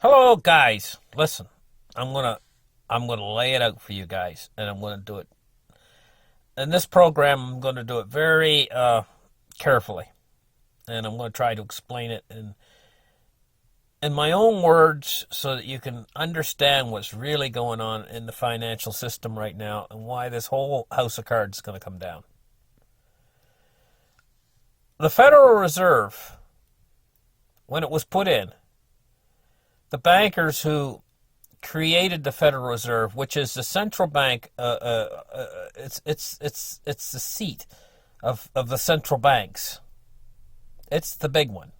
Hello, guys. Listen, I'm gonna lay it out for you guys, and I'm gonna do it in this program. I'm gonna do it very carefully, and I'm gonna try to explain it in my own words so that you can understand what's really going on in the financial system right now and why this whole house of cards is gonna come down. The Federal Reserve, when it was put in, the bankers who created the Federal Reserve, which is the central bank. It's the seat of the central banks. It's the big one.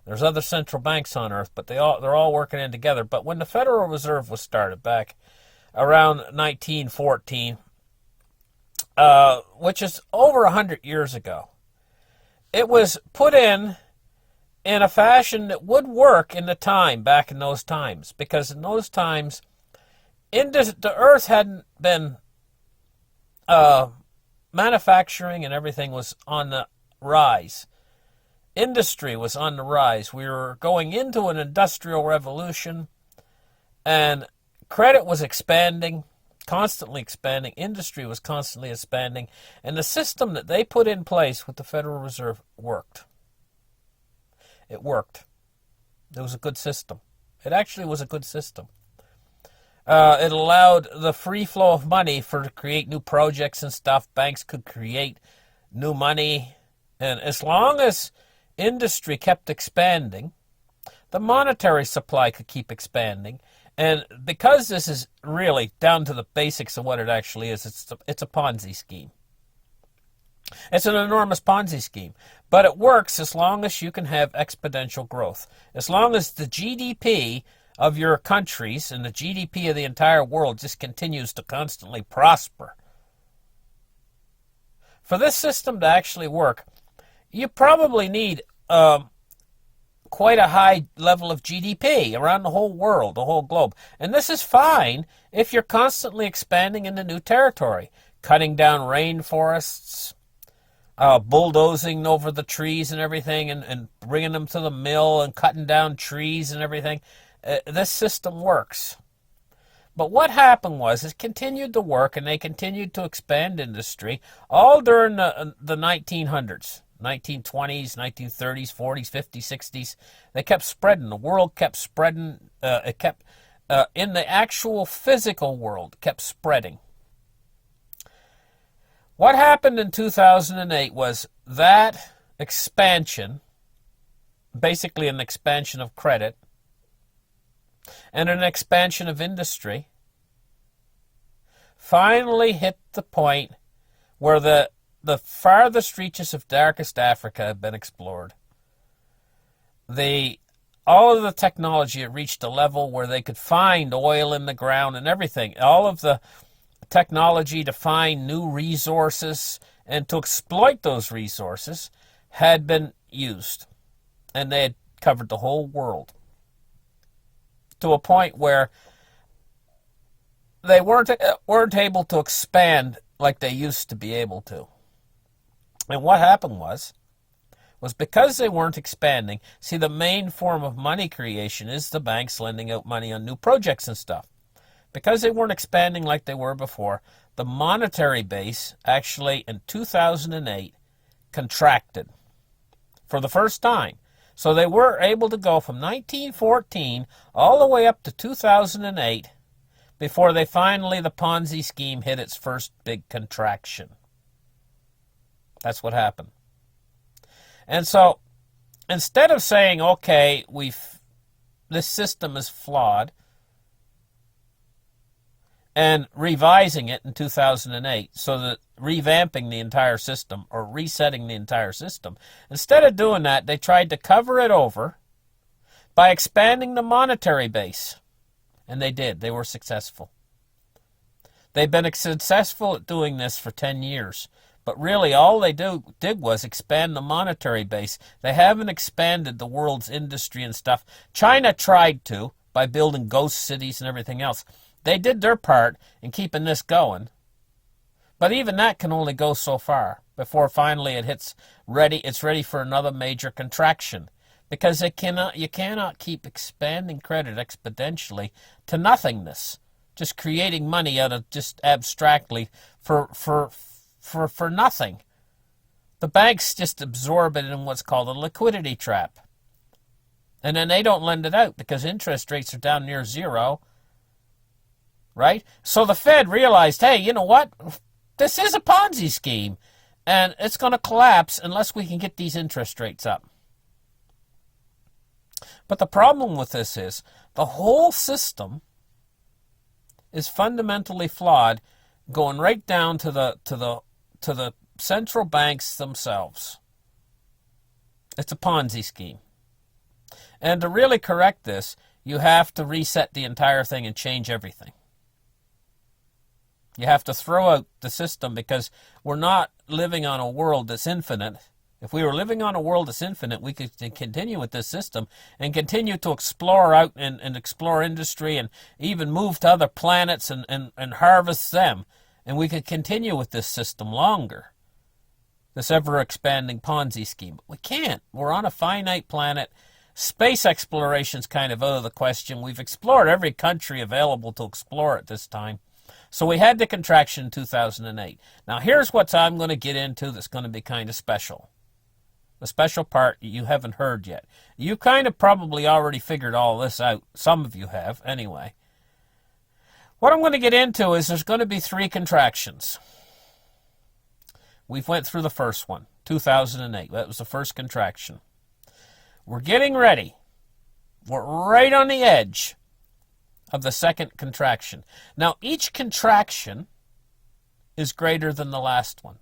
There's other central banks on Earth, but they're all working in together. But when the Federal Reserve was started back around 1914, which is over 100 years ago, it was put in a fashion that would work in the time back in those times, because in those times the earth hadn't been manufacturing, and everything was on the rise. Industry was on the rise. We were going into an industrial revolution, and credit was expanding, constantly expanding. Industry was constantly expanding, and the system that they put in place with the Federal Reserve worked. It worked. It was a good system. It actually was a good system. It allowed the free flow of money to create new projects and stuff. Banks could create new money. And as long as industry kept expanding, the monetary supply could keep expanding. And because this is really down to the basics of what it actually is, it's a Ponzi scheme. It's an enormous Ponzi scheme, but it works as long as you can have exponential growth. As long as the GDP of your countries and the GDP of the entire world just continues to constantly prosper. For this system to actually work, you probably need quite a high level of GDP around the whole world, the whole globe. And this is fine if you're constantly expanding into new territory, cutting down rainforests, bulldozing over the trees and everything, and bringing them to the mill and cutting down trees and everything. This system works. But what happened was it continued to work, and they continued to expand industry all during the 1900s, 1920s, 1930s, 40s, 50s, 60s. They kept spreading. The world kept spreading. It kept, in the actual physical world, kept spreading. What happened in 2008 was that expansion, basically an expansion of credit and an expansion of industry, finally hit the point where the farthest reaches of darkest Africa have been explored. All of the technology had reached a level where they could find oil in the ground and everything. All of the technology to find new resources and to exploit those resources had been used, and they had covered the whole world to a point where they weren't able to expand like they used to be able to. And what happened was because they weren't expanding. See, the main form of money creation is the banks lending out money on new projects and stuff. Because they weren't expanding like they were before, the monetary base actually in 2008 contracted for the first time. So they were able to go from 1914 all the way up to 2008 before the Ponzi scheme hit its first big contraction. That's what happened. And so instead of saying, okay, this system is flawed, and revising it in 2008, so that revamping the entire system or resetting the entire system. Instead of doing that, they tried to cover it over by expanding the monetary base. And they did. They were successful. They've been successful at doing this for 10 years. But really, all they did was expand the monetary base. They haven't expanded the world's industry and stuff. China tried to by building ghost cities and everything else. They did their part in keeping this going, but even that can only go so far before finally it's ready for another major contraction. because you cannot keep expanding credit exponentially to nothingness, just creating money out of just abstractly for nothing. The banks just absorb it in what's called a liquidity trap. And then they don't lend it out because interest rates are down near zero, right? So the Fed realized, hey, you know what? This is a Ponzi scheme, and it's going to collapse unless we can get these interest rates up. But the problem with this is the whole system is fundamentally flawed, going right down to the central banks themselves. It's a Ponzi scheme. And to really correct this, you have to reset the entire thing and change everything. You have to throw out the system because we're not living on a world that's infinite. If we were living on a world that's infinite, we could continue with this system and continue to explore out and explore industry and even move to other planets and harvest them. And we could continue with this system longer. This ever-expanding Ponzi scheme. But we can't. We're on a finite planet. Space exploration's kind of out of the question. We've explored every country available to explore at this time. So we had the contraction in 2008. Now here's what I'm going to get into that's going to be kind of special. The special part you haven't heard yet. You kind of probably already figured all this out. Some of you have, anyway. What I'm going to get into is there's going to be 3 contractions. We've went through the first one, 2008. That was the first contraction. We're getting ready. We're right on the edge of the second contraction. Now, each contraction is greater than the last one.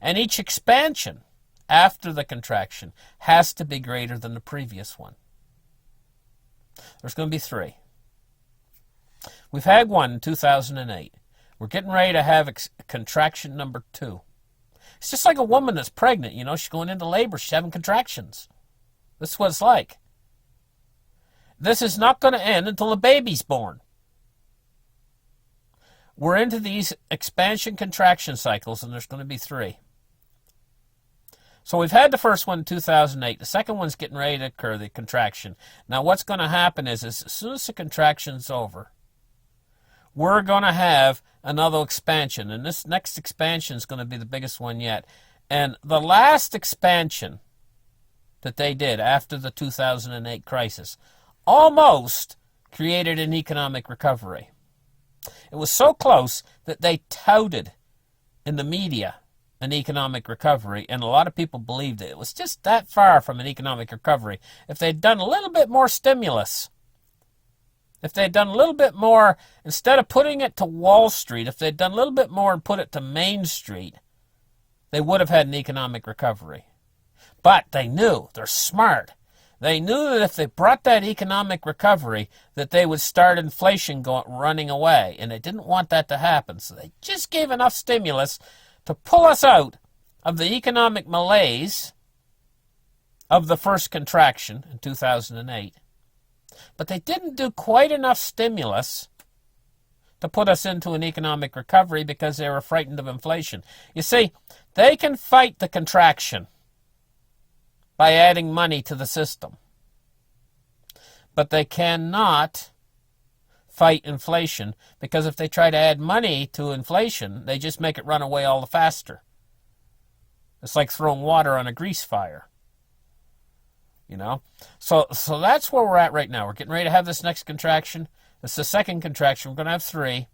And each expansion after the contraction has to be greater than the previous one. There's going to be 3. We've had one in 2008. We're getting ready to have contraction number 2. It's just like a woman that's pregnant. You know, she's going into labor. She's having contractions. This is what it's like. This is not going to end until the baby's born. We're into these expansion-contraction cycles, and there's going to be 3. So we've had the first one in 2008. The second one's getting ready to occur, the contraction. Now what's going to happen is as soon as the contraction's over, we're going to have another expansion. And this next expansion is going to be the biggest one yet. And the last expansion that they did after the 2008 crisis almost created an economic recovery. It was so close that they touted in the media an economic recovery, and a lot of people believed it. It was just that far from an economic recovery. If they'd done a little bit more stimulus, if they'd done a little bit more, instead of putting it to Wall Street, if they'd done a little bit more and put it to Main Street, they would have had an economic recovery. But they knew, they're smart. They knew that if they brought that economic recovery, that they would start inflation running away, and they didn't want that to happen. So they just gave enough stimulus to pull us out of the economic malaise of the first contraction in 2008. But they didn't do quite enough stimulus to put us into an economic recovery because they were frightened of inflation. You see, they can fight the contraction by adding money to the system. But they cannot fight inflation, because if they try to add money to inflation, they just make it run away all the faster. It's like throwing water on a grease fire. You know? So that's where we're at right now. We're getting ready to have this next contraction. It's the second contraction. We're going to have 3.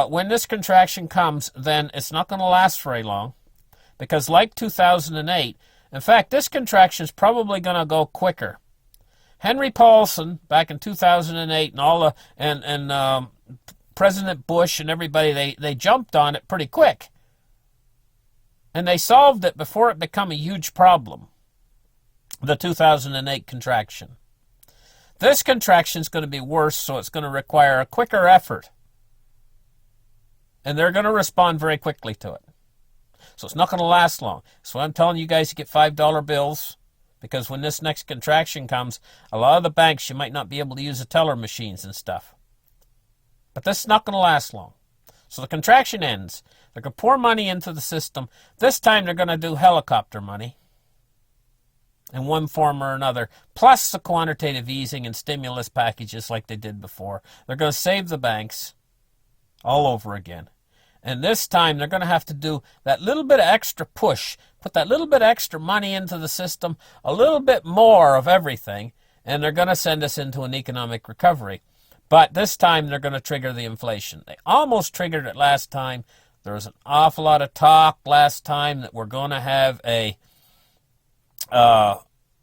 When this contraction comes, then it's not going to last very long, because like 2008, in fact, this contraction is probably going to go quicker. Henry Paulson, back in 2008, and President Bush and everybody, they jumped on it pretty quick. And they solved it before it became a huge problem, the 2008 contraction. This contraction is going to be worse, so it's going to require a quicker effort. And they're going to respond very quickly to it. So it's not going to last long. So I'm telling you guys to get $5 bills, because when this next contraction comes, a lot of the banks, you might not be able to use the teller machines and stuff. But this is not going to last long. So the contraction ends. They're going to pour money into the system. This time they're going to do helicopter money. in one form or another, plus the quantitative easing and stimulus packages like they did before. They're going to save the banks all over again. And this time they're going to have to do that little bit of extra push, put that little bit of extra money into the system, a little bit more of everything, and they're going to send us into an economic recovery. But this time they're going to trigger the inflation. They almost triggered it last time. There was an awful lot of talk last time that we're going to have a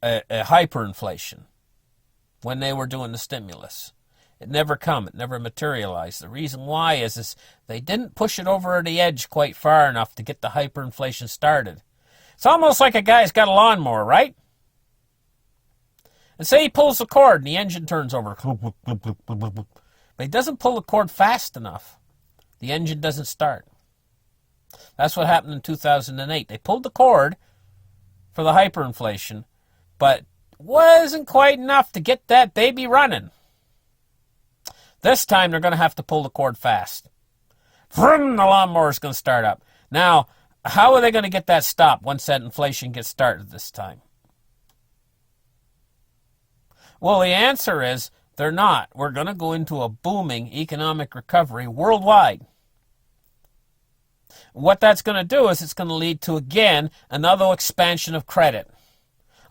hyperinflation when they were doing the stimulus. It never come. It never materialized. The reason why is they didn't push it over the edge quite far enough to get the hyperinflation started. It's almost like a guy's got a lawnmower, right? And say he pulls the cord and the engine turns over. But he doesn't pull the cord fast enough. The engine doesn't start. That's what happened in 2008. They pulled the cord for the hyperinflation, but wasn't quite enough to get that baby running. This time they're going to have to pull the cord fast. Vroom, the lawnmower's going to start up. Now, how are they going to get that stopped once that inflation gets started this time? Well, the answer is they're not. We're going to go into a booming economic recovery worldwide. What that's going to do is it's going to lead to, again, another expansion of credit.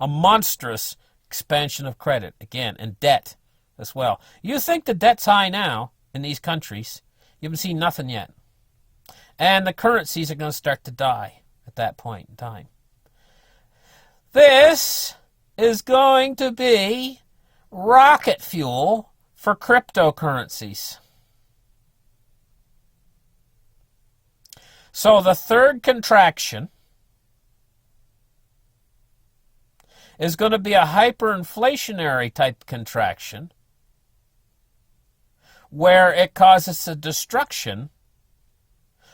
A monstrous expansion of credit, again, and debt as well. You think the debt's high now in these countries. You haven't seen nothing yet. And the currencies are going to start to die at that point in time. This is going to be rocket fuel for cryptocurrencies. So the third contraction is going to be a hyperinflationary type contraction where it causes the destruction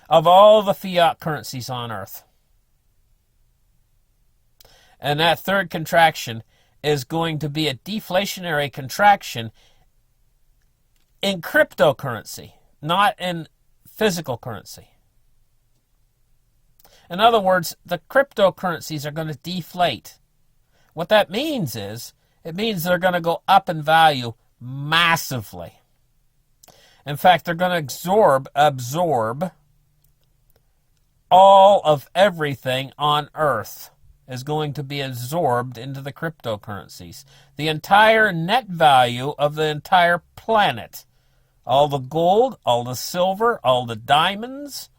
of all the fiat currencies on Earth. And that third contraction is going to be a deflationary contraction in cryptocurrency, not in physical currency. In other words, the cryptocurrencies are going to deflate. What that means is, it means they're going to go up in value massively. In fact, they're going to absorb all of everything on Earth is going to be absorbed into the cryptocurrencies. The entire net value of the entire planet. All the gold, all the silver, all the diamonds,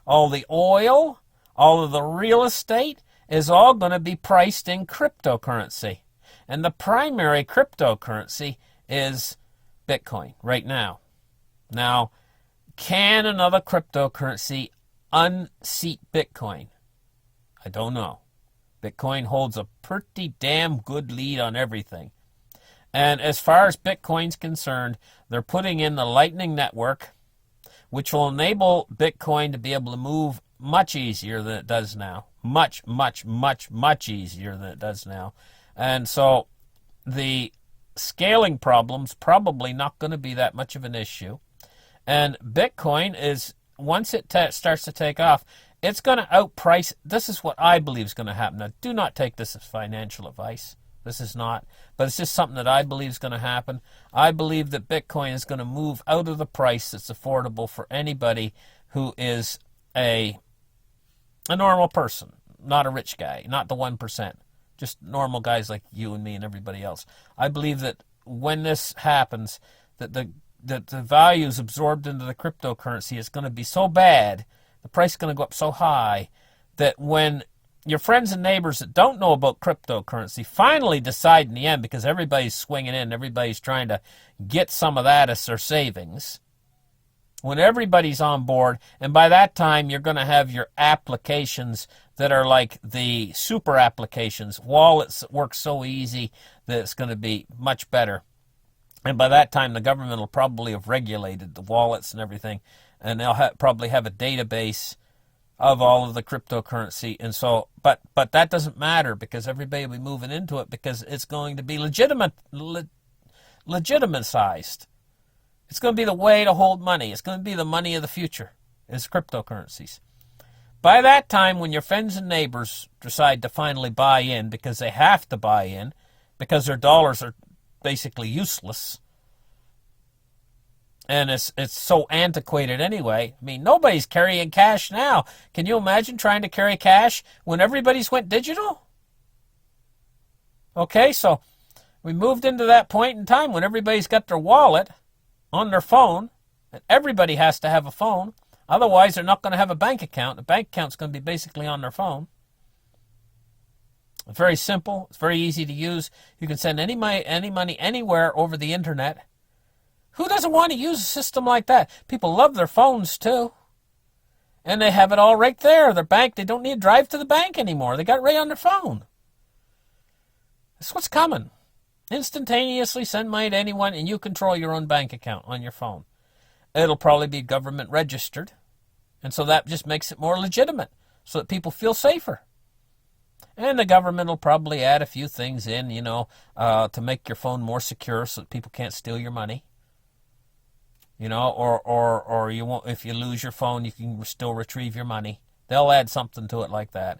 all the oil, all of the real estate is all going to be priced in cryptocurrency. And the primary cryptocurrency is Bitcoin right now. Now, can another cryptocurrency unseat Bitcoin? I don't know. Bitcoin holds a pretty damn good lead on everything. And as far as Bitcoin's concerned, they're putting in the Lightning Network, which will enable Bitcoin to be able to move much easier than it does now. Much, much, much, much easier than it does now. And so the scaling problem's probably not going to be that much of an issue. And Bitcoin is, once it starts to take off, it's going to outprice. This is what I believe is going to happen. Now, do not take this as financial advice. This is not. But it's just something that I believe is going to happen. I believe that Bitcoin is going to move out of the price that's affordable for anybody who is a normal person, not a rich guy, not the 1%, just normal guys like you and me and everybody else. I believe that when this happens, that the value is absorbed into the cryptocurrency is going to be so bad, the price is going to go up so high, that when your friends and neighbors that don't know about cryptocurrency finally decide in the end, because everybody's swinging in, everybody's trying to get some of that as their savings, when everybody's on board, and by that time you're going to have your applications that are like the super applications, wallets that work so easy that it's going to be much better. And by that time the government will probably have regulated the wallets and everything, and they'll probably have a database of all of the cryptocurrency. And so, but that doesn't matter, because everybody will be moving into it, because it's going to be legitimized. It's going to be the way to hold money. It's going to be the money of the future, is cryptocurrencies. By that time, when your friends and neighbors decide to finally buy in, because they have to buy in, because their dollars are basically useless, and it's so antiquated anyway. I mean, nobody's carrying cash now. Can you imagine trying to carry cash when everybody's went digital? Okay, so we moved into that point in time when everybody's got their wallet on their phone, and everybody has to have a phone. Otherwise, they're not going to have a bank account. The bank account's going to be basically on their phone. It's very simple. It's very easy to use. You can send any money anywhere over the internet. Who doesn't want to use a system like that? People love their phones too. And they have it all right there. Their bank, they don't need to drive to the bank anymore. They got it right on their phone. That's what's coming. Instantaneously send money to anyone, and you control your own bank account on your phone. It'll probably be government registered. And so that just makes it more legitimate so that people feel safer. And the government will probably add a few things in, to make your phone more secure so that people can't steal your money. Or you won't, if you lose your phone, you can still retrieve your money. They'll add something to it like that.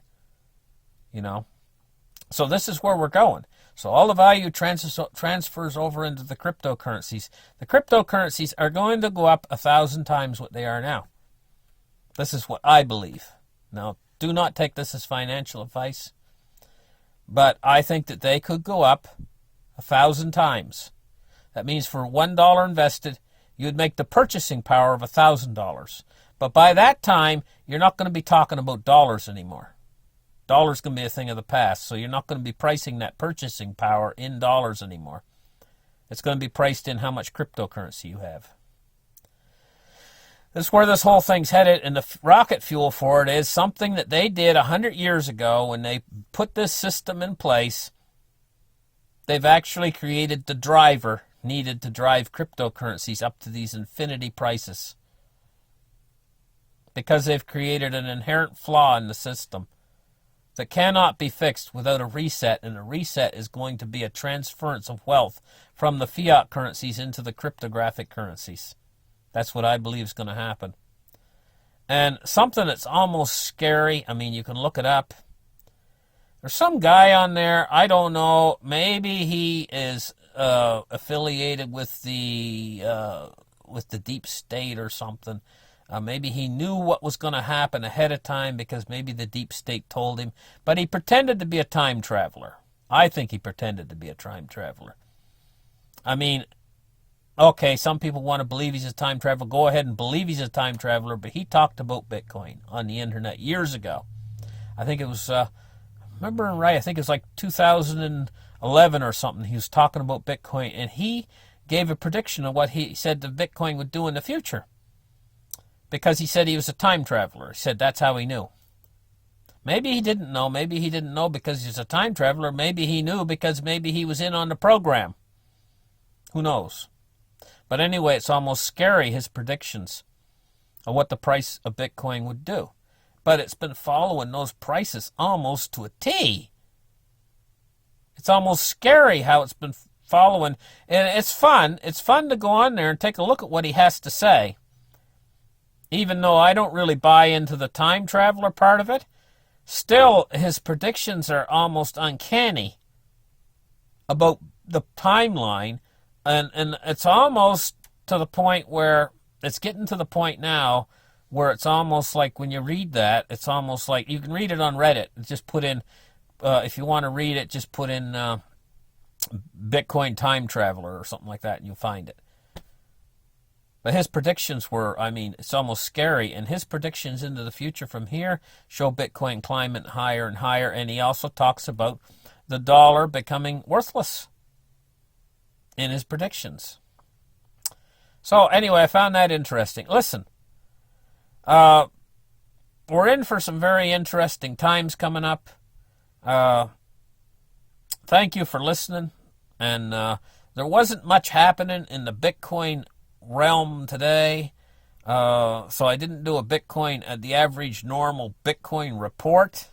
So this is where we're going. So all the value transfers over into the cryptocurrencies. The cryptocurrencies are going to go up 1,000 times what they are now. This is what I believe. Now, do not take this as financial advice, but I think that they could go up 1,000 times. That means for $1 invested, you'd make the purchasing power of $1,000. But by that time, you're not going to be talking about dollars anymore. Dollars going to be a thing of the past, so you're not going to be pricing that purchasing power in dollars anymore. It's going to be priced in how much cryptocurrency you have. This is where this whole thing's headed, and the rocket fuel for it is something that they did 100 years ago when they put this system in place. They've actually created the driver needed to drive cryptocurrencies up to these infinity prices, because they've created an inherent flaw in the system that cannot be fixed without a reset, and a reset is going to be a transference of wealth from the fiat currencies into the cryptographic currencies. That's what I believe is going to happen. And something that's almost scary, I mean, you can look it up. There's some guy on there, I don't know, maybe he is affiliated with the deep state or something. Maybe he knew what was going to happen ahead of time because maybe the deep state told him. But he pretended to be a time traveler. I think he pretended to be a time traveler. I mean, okay, some people want to believe he's a time traveler. Go ahead and believe he's a time traveler. But he talked about Bitcoin on the internet years ago. I think it was, remembering right, I think it was like 2011 or something. He was talking about Bitcoin. And he gave a prediction of what he said the Bitcoin would do in the future. Because he said he was a time traveler. He said that's how he knew. Maybe he didn't know. Maybe he didn't know because he's a time traveler. Maybe he knew because maybe he was in on the program. Who knows? But anyway, it's almost scary, his predictions of what the price of Bitcoin would do. But it's been following those prices almost to a T. It's almost scary how it's been following. And it's fun. It's fun to go on there and take a look at what he has to say. Even though I don't really buy into the time traveler part of it, still his predictions are almost uncanny about the timeline. And it's almost to the point where, it's getting to the point now where it's almost like when you read that, it's almost like, you can read it on Reddit. Just put in, if you want to read it, just put in Bitcoin time traveler or something like that and you'll find it. But his predictions were, I mean, it's almost scary. And his predictions into the future from here show Bitcoin climbing higher and higher. And he also talks about the dollar becoming worthless in his predictions. So anyway, I found that interesting. Listen, we're in for some very interesting times coming up. Thank you for listening. And there wasn't much happening in the Bitcoin realm today, so I didn't do a Bitcoin at the average normal Bitcoin report.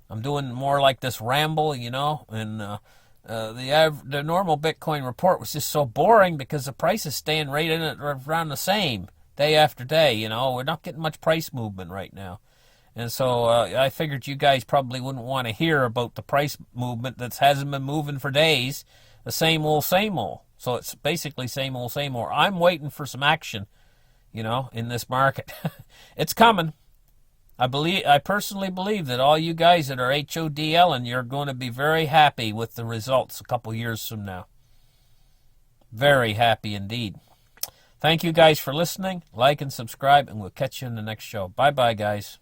I'm doing more like this ramble, and the normal Bitcoin report was just so boring because the price is staying right in it around the same day after day. We're not getting much price movement right now, And so I figured you guys probably wouldn't want to hear about the price movement that hasn't been moving for days. The same old, same old. So it's basically same old, same old. I'm waiting for some action, in this market. It's coming. I personally believe that all you guys that are HODL and you're going to be very happy with the results a couple years from now. Very happy indeed. Thank you guys for listening. Like and subscribe, and we'll catch you in the next show. Bye-bye, guys.